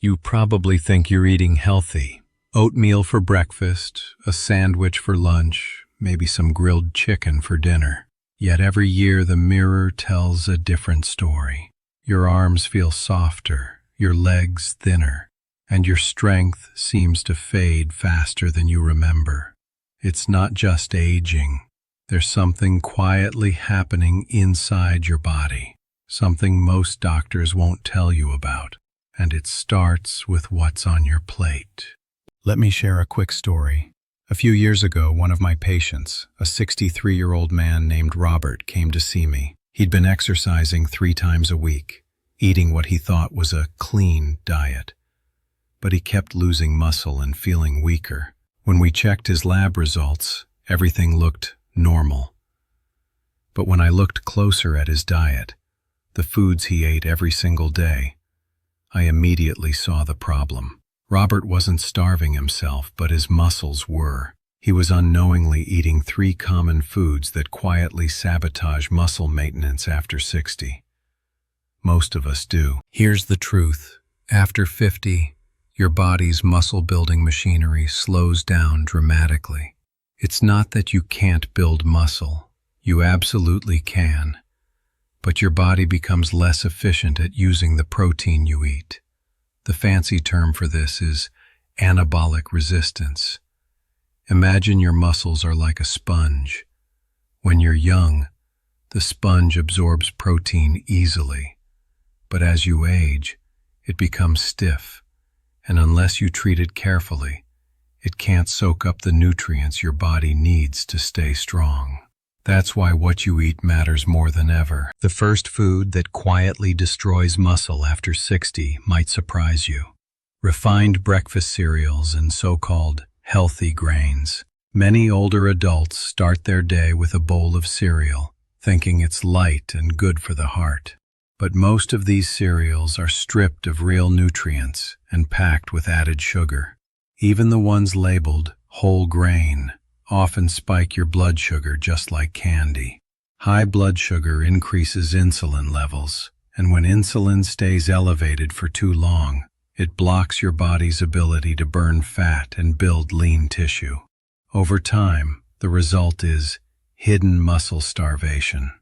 You probably think you're eating healthy. Oatmeal for breakfast, a sandwich for lunch, maybe some grilled chicken for dinner. Yet every year the mirror tells a different story. Your arms feel softer, your legs thinner, and your strength seems to fade faster than you remember. It's not just aging. There's something quietly happening inside your body, something most doctors won't tell you about, and it starts with what's on your plate. Let me share a quick story. A few years ago, one of my patients, a 63-year-old man named Robert, came to see me. He'd been exercising 3 times a week, eating what he thought was a clean diet. But he kept losing muscle and feeling weaker. When we checked his lab results, everything looked normal. But when I looked closer at his diet, the foods he ate every single day, I immediately saw the problem. Robert wasn't starving himself, but his muscles were. He was unknowingly eating 3 common foods that quietly sabotage muscle maintenance after 60. Most of us do. Here's the truth. After 50, your body's muscle-building machinery slows down dramatically. It's not that you can't build muscle. You absolutely can. But your body becomes less efficient at using the protein you eat. The fancy term for this is anabolic resistance. Imagine your muscles are like a sponge. When you're young, the sponge absorbs protein easily. But as you age, it becomes stiff, and unless you treat it carefully, it can't soak up the nutrients your body needs to stay strong. That's why what you eat matters more than ever. The first food that quietly destroys muscle after 60 might surprise you. Refined breakfast cereals and so-called healthy grains. Many older adults start their day with a bowl of cereal, thinking it's light and good for the heart. But most of these cereals are stripped of real nutrients and packed with added sugar. Even the ones labeled whole grain often spike your blood sugar just like candy. High blood sugar increases insulin levels, and when insulin stays elevated for too long, it blocks your body's ability to burn fat and build lean tissue. Over time, the result is hidden muscle starvation.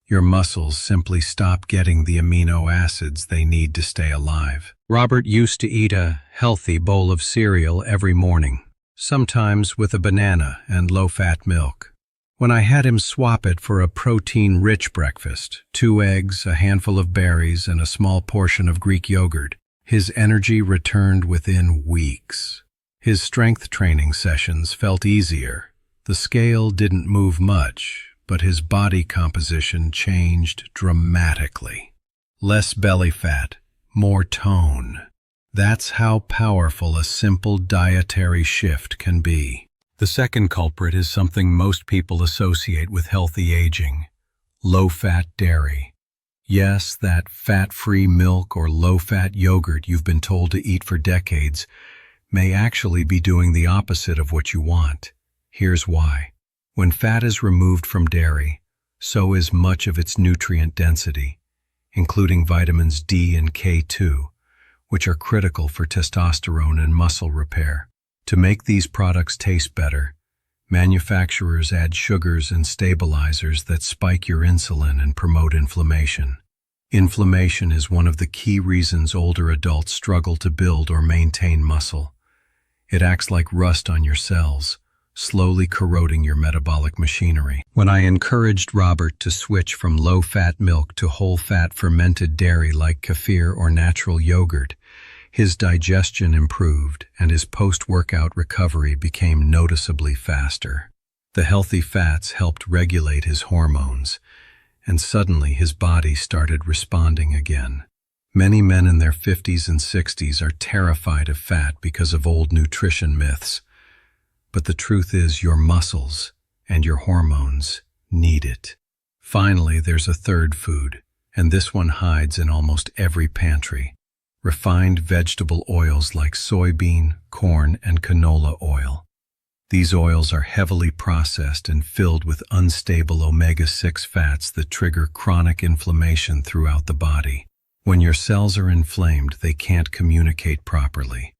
Your muscles simply stop getting the amino acids they need to stay alive. Robert used to eat a healthy bowl of cereal every morning, sometimes with a banana and low-fat milk. When I had him swap it for a protein-rich breakfast, 2 eggs, a handful of berries, and a small portion of Greek yogurt, his energy returned within weeks. His strength training sessions felt easier. The scale didn't move much, but his body composition changed dramatically. Less belly fat, more tone. That's how powerful a simple dietary shift can be. The second culprit is something most people associate with healthy aging: low-fat dairy. Yes, that fat-free milk or low-fat yogurt you've been told to eat for decades may actually be doing the opposite of what you want. Here's why. When fat is removed from dairy, so is much of its nutrient density, including vitamins D and K2, which are critical for testosterone and muscle repair. To make these products taste better, manufacturers add sugars and stabilizers that spike your insulin and promote inflammation. Inflammation is one of the key reasons older adults struggle to build or maintain muscle. It acts like rust on your cells, slowly corroding your metabolic machinery. When I encouraged Robert to switch from low-fat milk to whole-fat fermented dairy like kefir or natural yogurt, his digestion improved and his post-workout recovery became noticeably faster. The healthy fats helped regulate his hormones, and suddenly his body started responding again. Many men in their 50s and 60s are terrified of fat because of old nutrition myths. But the truth is your muscles and your hormones need it. Finally, there's a third food, and this one hides in almost every pantry: refined vegetable oils like soybean, corn, and canola oil. These oils are heavily processed and filled with unstable omega-6 fats that trigger chronic inflammation throughout the body. When your cells are inflamed, they can't communicate properly.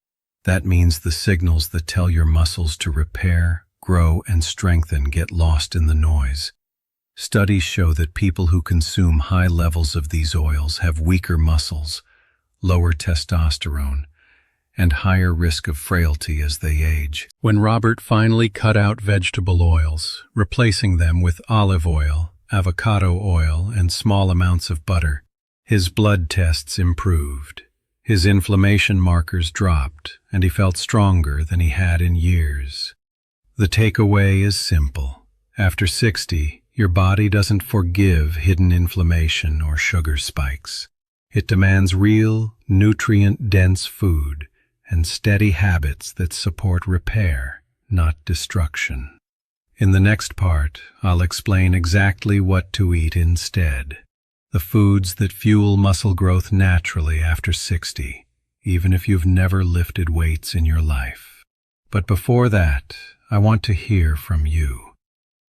That means the signals that tell your muscles to repair, grow, and strengthen get lost in the noise. Studies show that people who consume high levels of these oils have weaker muscles, lower testosterone, and higher risk of frailty as they age. When Robert finally cut out vegetable oils, replacing them with olive oil, avocado oil, and small amounts of butter, his blood tests improved. His inflammation markers dropped, and he felt stronger than he had in years. The takeaway is simple. After 60, your body doesn't forgive hidden inflammation or sugar spikes. It demands real, nutrient-dense food and steady habits that support repair, not destruction. In the next part, I'll explain exactly what to eat instead. The foods that fuel muscle growth naturally after 60, even if you've never lifted weights in your life. But before that, I want to hear from you.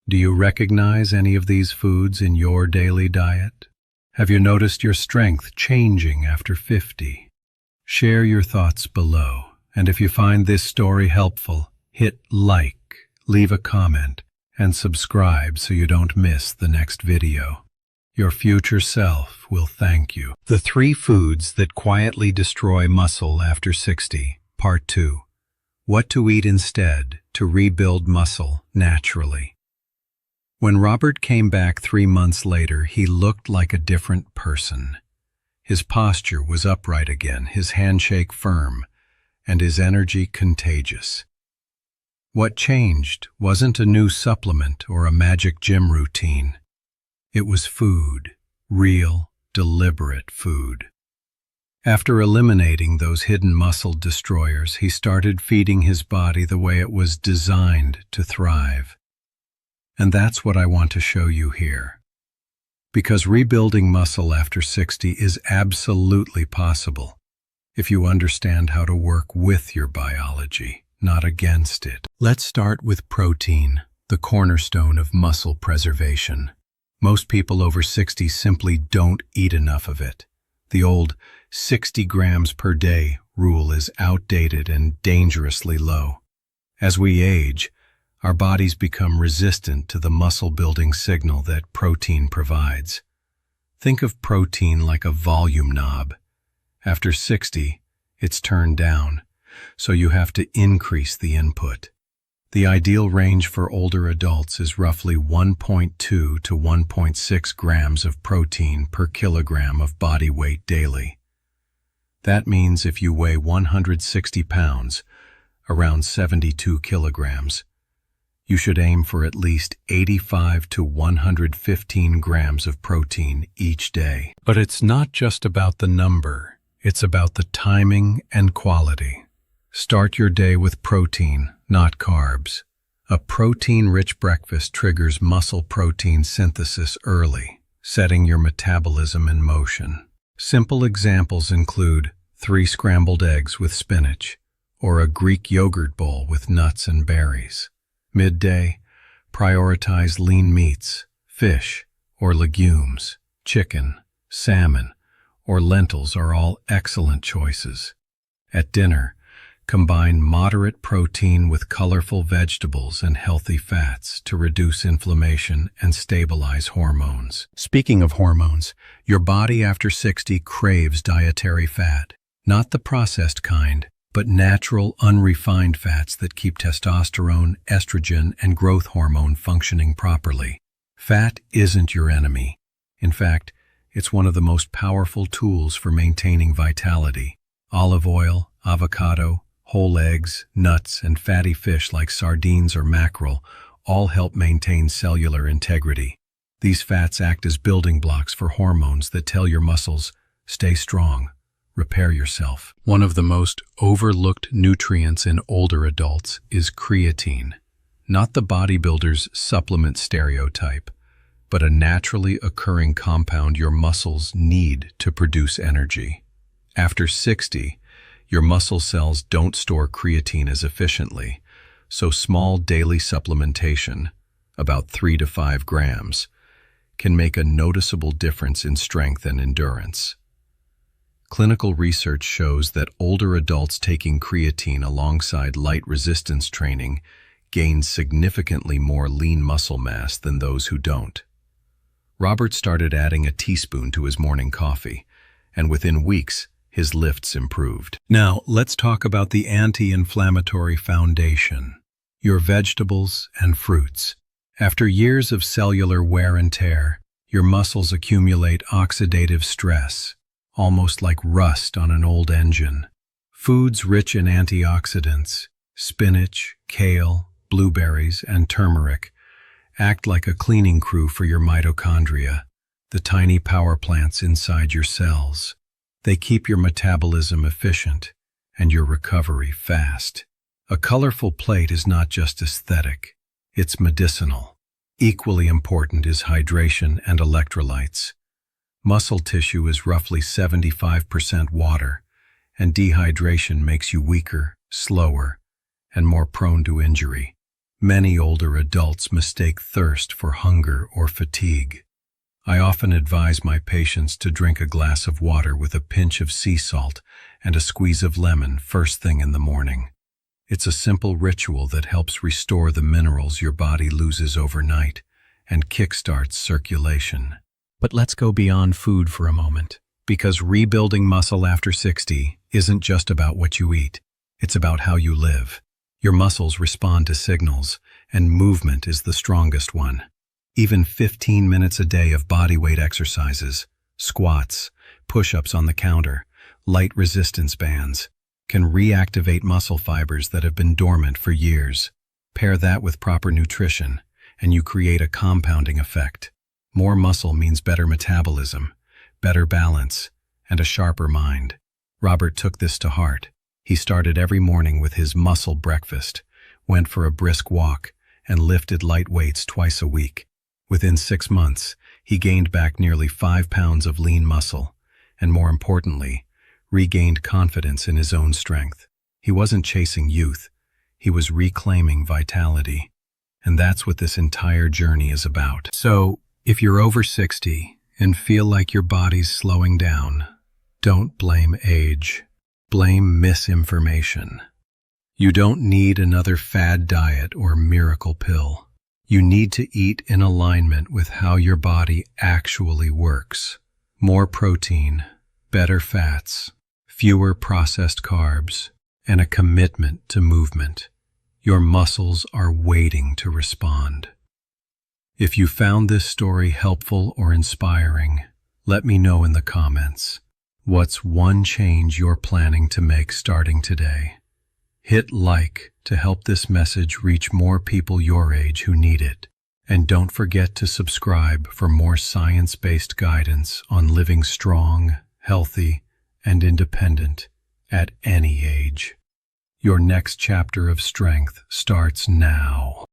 Do you recognize any of these foods in your daily diet? Have you noticed your strength changing after 50? Share your thoughts below, and if you find this story helpful, hit like, leave a comment, and subscribe so you don't miss the next video. Your future self will thank you. The 3 foods that quietly destroy muscle after 60, Part 2. What to eat instead to rebuild muscle naturally. When Robert came back 3 months later, he looked like a different person. His posture was upright again, his handshake firm, and his energy contagious. What changed wasn't a new supplement or a magic gym routine. It was food, real, deliberate food. After eliminating those hidden muscle destroyers, he started feeding his body the way it was designed to thrive. And that's what I want to show you here. Because rebuilding muscle after 60 is absolutely possible if you understand how to work with your biology, not against it. Let's start with protein, the cornerstone of muscle preservation. Most people over 60 simply don't eat enough of it. The old 60 grams per day rule is outdated and dangerously low. As we age, our bodies become resistant to the muscle-building signal that protein provides. Think of protein like a volume knob. After 60, it's turned down, so you have to increase the input. The ideal range for older adults is roughly 1.2 to 1.6 grams of protein per kilogram of body weight daily. That means if you weigh 160 pounds, around 72 kilograms, you should aim for at least 85 to 115 grams of protein each day. But it's not just about the number, it's about the timing and quality. Start your day with protein, not carbs. A protein-rich breakfast triggers muscle protein synthesis early, setting your metabolism in motion. Simple examples include 3 scrambled eggs with spinach, or a Greek yogurt bowl with nuts and berries. Midday, prioritize lean meats, fish, or legumes. Chicken, salmon, or lentils are all excellent choices. At dinner, combine moderate protein with colorful vegetables and healthy fats to reduce inflammation and stabilize hormones. Speaking of hormones, your body after 60 craves dietary fat. Not the processed kind, but natural, unrefined fats that keep testosterone, estrogen, and growth hormone functioning properly. Fat isn't your enemy. In fact, it's one of the most powerful tools for maintaining vitality. Olive oil, avocado, whole eggs, nuts, and fatty fish like sardines or mackerel all help maintain cellular integrity. These fats act as building blocks for hormones that tell your muscles, stay strong, repair yourself. One of the most overlooked nutrients in older adults is creatine. Not the bodybuilder's supplement stereotype, but a naturally occurring compound your muscles need to produce energy. After 60, your muscle cells don't store creatine as efficiently, so small daily supplementation, about 3 to 5 grams, can make a noticeable difference in strength and endurance. Clinical research shows that older adults taking creatine alongside light resistance training gain significantly more lean muscle mass than those who don't. Robert started adding a teaspoon to his morning coffee, and within weeks, his lifts improved. Now, let's talk about the anti-inflammatory foundation, your vegetables and fruits. After years of cellular wear and tear, your muscles accumulate oxidative stress, almost like rust on an old engine. Foods rich in antioxidants, spinach, kale, blueberries, and turmeric, act like a cleaning crew for your mitochondria, the tiny power plants inside your cells. They keep your metabolism efficient and your recovery fast. A colorful plate is not just aesthetic, it's medicinal. Equally important is hydration and electrolytes. Muscle tissue is roughly 75% water, and dehydration makes you weaker, slower, and more prone to injury. Many older adults mistake thirst for hunger or fatigue. I often advise my patients to drink a glass of water with a pinch of sea salt and a squeeze of lemon first thing in the morning. It's a simple ritual that helps restore the minerals your body loses overnight and kickstarts circulation. But let's go beyond food for a moment, because rebuilding muscle after 60 isn't just about what you eat. It's about how you live. Your muscles respond to signals, and movement is the strongest one. Even 15 minutes a day of bodyweight exercises, squats, push-ups on the counter, light resistance bands, can reactivate muscle fibers that have been dormant for years. Pair that with proper nutrition, and you create a compounding effect. More muscle means better metabolism, better balance, and a sharper mind. Robert took this to heart. He started every morning with his muscle breakfast, went for a brisk walk, and lifted light weights twice a week. Within 6 months, he gained back nearly 5 pounds of lean muscle, and more importantly, regained confidence in his own strength. He wasn't chasing youth, he was reclaiming vitality. And that's what this entire journey is about. So, if you're over 60 and feel like your body's slowing down, don't blame age. Blame misinformation. You don't need another fad diet or miracle pill. You need to eat in alignment with how your body actually works. More protein, better fats, fewer processed carbs, and a commitment to movement. Your muscles are waiting to respond. If you found this story helpful or inspiring, let me know in the comments. What's one change you're planning to make starting today? Hit like to help this message reach more people your age who need it. And don't forget to subscribe for more science-based guidance on living strong, healthy, and independent at any age. Your next chapter of strength starts now.